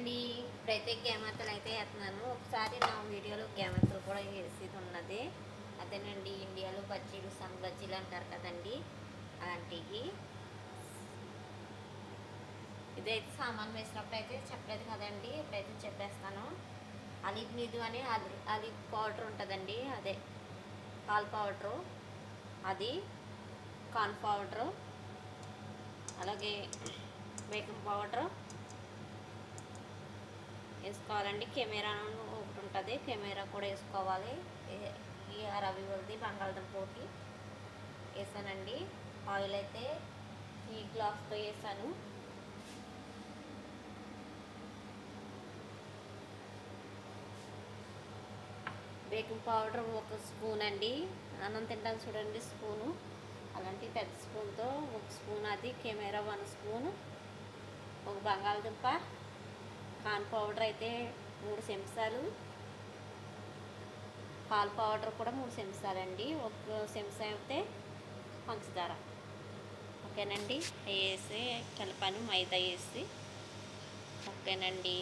అండి. ఇప్పుడైతే గేమాతలు అయితే వేస్తున్నాను. ఒకసారి నా వీడియోలో గేమాతలు కూడా వేసేది ఉన్నది. అదేనండి, ఇండియాలో బజ్జీలు సన్ బజ్జీలు అంటారు కదండి, అలాంటివి. ఇదైతే సామాన్ వేసినప్పుడు అయితే చెప్పలేదు కదండి, ఇప్పుడైతే చెప్పేస్తాను. అలీప్ నీదు అని అలీప్ పౌడర్ ఉంటుందండి, అదే పాల్ పౌడరు, అది కార్న్ పౌడరు, అలాగే బేకింగ్ పౌడరు వేసుకోవాలండి. కెమెరా ఒకటి ఉంటుంది, కెమెరా కూడా వేసుకోవాలి. ఈ రవి వల్ది బంగాళదుంప ఒకటి వేసానండి. ఆయిల్ అయితే ఈ గ్లాస్తో వేసాను. బేకింగ్ పౌడర్ ఒక స్పూన్ అండి, అన్నం తింటాను చూడండి స్పూను, అలాంటి పెద్ద స్పూన్తో ఒక స్పూన్, అది కెమెరా 1 స్పూను, ఒక బంగాళదుంప, కార్న్ పౌడర్ అయితే 3 చెంచాలు, పాల్ పౌడర్ కూడా 3 చెంచాలండి, ఒక చెంచా అయితే పంచదార. ఓకేనండి, వేసి కలపాను, మైదా వేసి. ఓకేనండి,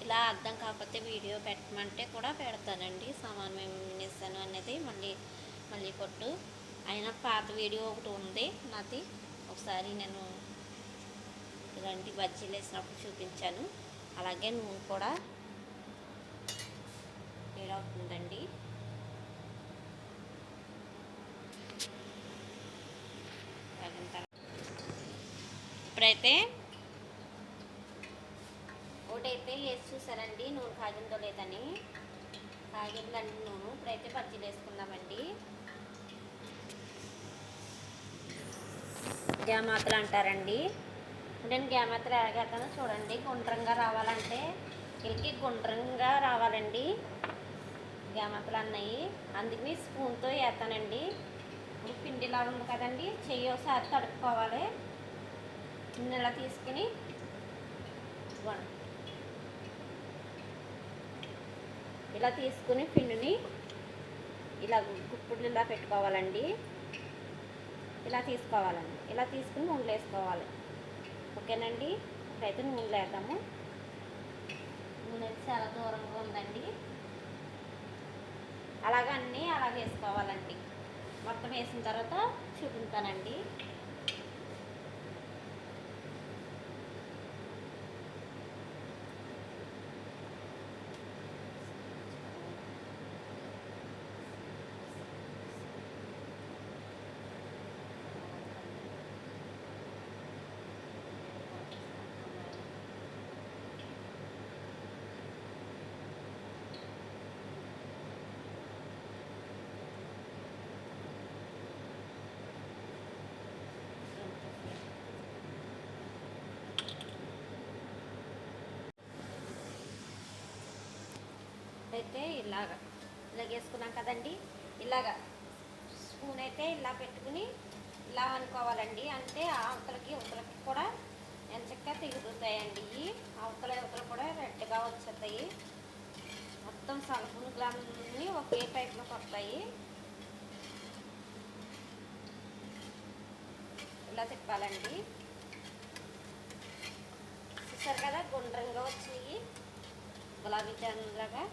ఇలా అర్థం కాకపోతే వీడియో పెట్టమంటే కూడా పెడతానండి. సామాన్ మేము వేసాను అనేది మళ్ళీ కొట్టు అయినా పాత వీడియో ఒకటి ఉంది నాది, ఒకసారి నేను ఇలాంటి బజ్జీలు వేసినప్పుడు చూపించాను. అలాగే నూనె కూడా వేడవుతుందండి. ఇప్పుడైతే ఒకటైతే వేసి చూసారండి, నూనె కాగిందో లేదని. కాగిందండి నూనె. ఇప్పుడైతే బజ్జీలు వేసుకుందామండి. గ్యామాతలు అంటారండి. నేను గ్యామాతలు ఎలాగేస్తానో చూడండి. గుండ్రంగా రావాలంటే వీళ్ళకి గుండ్రంగా రావాలండి గ్యామాతలు అన్నవి, అందుకని స్పూన్తో వేస్తానండి. ఇప్పుడు పిండిలా ఉంది కదండి, చెయ్యి ఒకసారి తడుపుకోవాలి. ఇలా తీసుకుని ఇలా తీసుకుని పిండిని ఇలా గుప్పుడు ఇలా పెట్టుకోవాలండి. ఇలా తీసుకోవాలండి, ఇలా తీసుకుని నూనెలో వేసుకోవాలి. ఓకేనండి, ఇప్పుడైతే నూనెలో వేద్దాము. నూనె చాలా దూరంగా ఉందండి. అలాగే వేసుకోవాలండి. మొత్తం వేసిన తర్వాత చూపిస్తానండి. అయితే ఇలాగ వేసుకున్నాం కదండి, ఇలాగ స్పూన్ అయితే ఇలా పెట్టుకుని ఇలా అనుకోవాలండి. అంటే అవతలకి కూడా ఎంచక్క తిరుగుతాయండి. అవతల కూడా రెడ్గా వచ్చేస్తాయి. మొత్తం సలుపునులన్నీ ఒకే టైప్లోకి వస్తాయి. ఇలా తిప్పాలండి. చూసారు కదా, గుండ్రంగా వచ్చినాయి గులాబీ జాములాగా.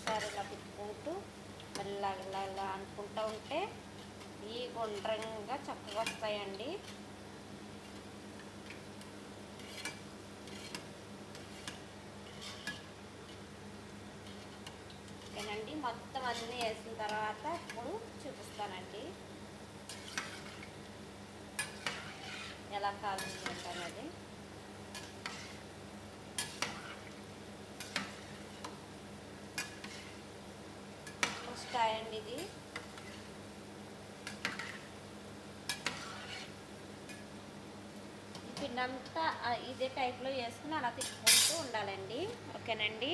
ఒకసారి ఇలా తిప్పుకుంటూ మెల్లగా అనుకుంటూ ఉంటే ఈ గుండ్రంగా చక్కగా వస్తాయండి. ఓకేనండి, మొత్తం అన్నీ వేసిన తర్వాత ఇప్పుడు చూపిస్తానండి ఎలా కాలుతుంది అనేది. అండి ఇది పిండంతా ఇదే టైప్లో వేసుకుని అలా తిప్పుకుంటూ ఉండాలండి. ఓకేనండి,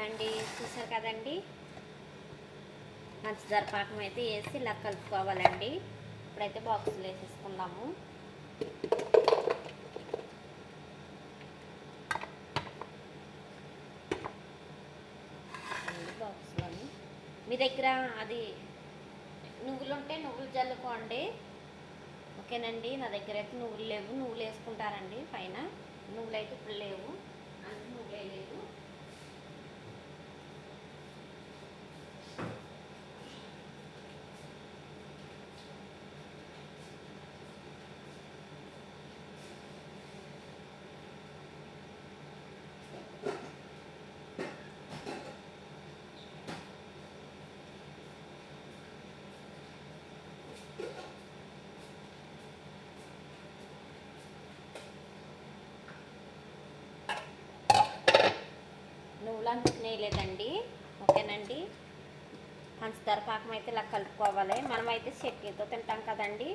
ఇదిగోండి చూసారు కదండి, పంచదార పాకం అయితే వేసి ఇలా కలుపుకోవాలండి. ఇప్పుడైతే బాక్సులు వేసేసుకుందాము. బాక్స్లోని మీ దగ్గర అది నువ్వులు ఉంటే నువ్వులు జల్లుకోండి, ఓకేనండి. నా దగ్గర అయితే నువ్వులు లేవు, నువ్వులు వేసుకుంటారండి పైన. నువ్వులు అయితే ఇప్పుడు లేవు, అందుకు నువ్వులే లేదు. నువ్వులు అంటుకునేయలేదండి, ఓకేనండి. పంచదార పాకం అయితే ఇలా కలుపుకోవాలి. మనమైతే చట్నీతో తింటాం కదండి,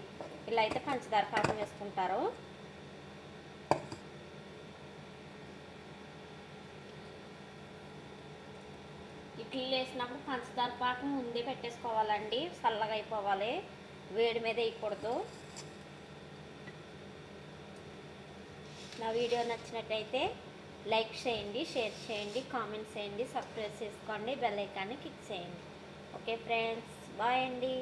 ఇలా అయితే పంచదార పాకం వేసుకుంటారు. ఇడ్లీ వేసినప్పుడు పంచదార పాకం ముందే పెట్టేసుకోవాలండి, చల్లగా అయిపోవాలి, వేడి మీద వేయకూడదు. నా వీడియో నచ్చినట్టయితే లైక్ చేయండి, షేర్ చేయండి, కామెంట్స్ చేయండి, సబ్స్క్రైబ్ చేసుకోండి, బెల్ ఐకాన్ని క్లిక్ చేయండి. ఓకే ఫ్రెండ్స్, బాయ్ అండి.